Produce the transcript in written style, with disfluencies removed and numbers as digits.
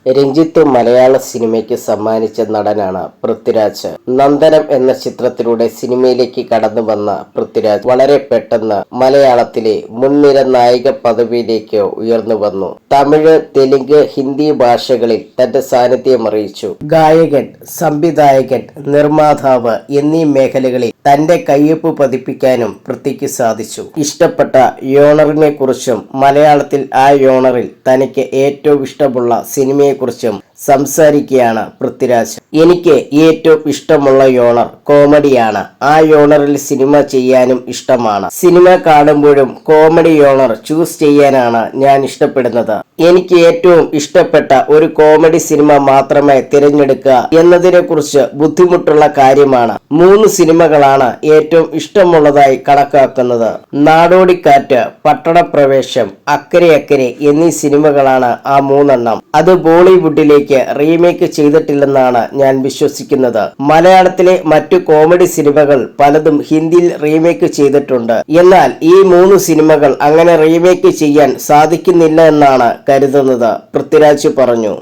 രഞ്ജിത്ത് മലയാള സിനിമയ്ക്ക് സമ്മാനിച്ച നടനാണ് പൃഥ്വിരാജ്. നന്ദനം എന്ന ചിത്രത്തിലൂടെ സിനിമയിലേക്ക് കടന്നു വന്ന പൃഥ്വിരാജ് വളരെ പെട്ടെന്ന് മലയാളത്തിലെ മുൻനിര നായിക പദവിയിലേക്ക് ഉയർന്നു വന്നു. തമിഴ്, തെലുങ്ക്, ഹിന്ദി ഭാഷകളിൽ തന്റെ സാന്നിധ്യം അറിയിച്ചു. ഗായകൻ, സംവിധായകൻ, നിർമ്മാതാവ് എന്നീ മേഖലകളിൽ തന്റെ കയ്യൊപ്പ് പതിപ്പിക്കാനും പൃഥ്വിക്ക് സാധിച്ചു. ഇഷ്ടപ്പെട്ട യോണറിനെ കുറിച്ചും മലയാളത്തിൽ ആ യോണറിൽ തനിക്ക് ഏറ്റവും ഇഷ്ടമുള്ള സിനിമയെക്കുറിച്ചും സംസാരിക്കുകയാണ് പൃഥ്വിരാജ്. എനിക്ക് ഏറ്റവും ഇഷ്ടമുള്ള യോണർ കോമഡിയാണ്. ആ യോണറിൽ സിനിമ ചെയ്യാനും ഇഷ്ടമാണ്. സിനിമ കാണുമ്പോഴും കോമഡി യോണർ ചൂസ് ചെയ്യാനാണ് ഞാൻ ഇഷ്ടപ്പെടുന്നത്. എനിക്ക് ഏറ്റവും ഇഷ്ടപ്പെട്ട ഒരു കോമഡി സിനിമ മാത്രമേ തിരഞ്ഞെടുക്കുക എന്നതിനെ കുറിച്ച് ബുദ്ധിമുട്ടുള്ള കാര്യമാണ്. 3 സിനിമകളാണ് ഏറ്റവും ഇഷ്ടമുള്ളതായി കണക്കാക്കുന്നത്. നാടോടിക്കാറ്റ്, പട്ടണപ്രവേശം, അക്കരെ അക്കരെ എന്നീ സിനിമകളാണ് ആ 3 എണ്ണം. അത് ബോളിവുഡിലേക്ക് റീമേക്ക് ചെയ്തിട്ടില്ലെന്നാണ് ഞാൻ വിശ്വസിക്കുന്നത്. മലയാളത്തിലെ മറ്റു കോമഡി സിനിമകൾ പലതും ഹിന്ദിയിൽ റീമേക്ക് ചെയ്തിട്ടുണ്ട്. എന്നാൽ ഈ 3 സിനിമകൾ അങ്ങനെ റീമേക്ക് ചെയ്യാൻ സാധിക്കുന്നില്ല എന്നാണ് കരുതുന്നത്, പൃഥ്വിരാജ് പറഞ്ഞു.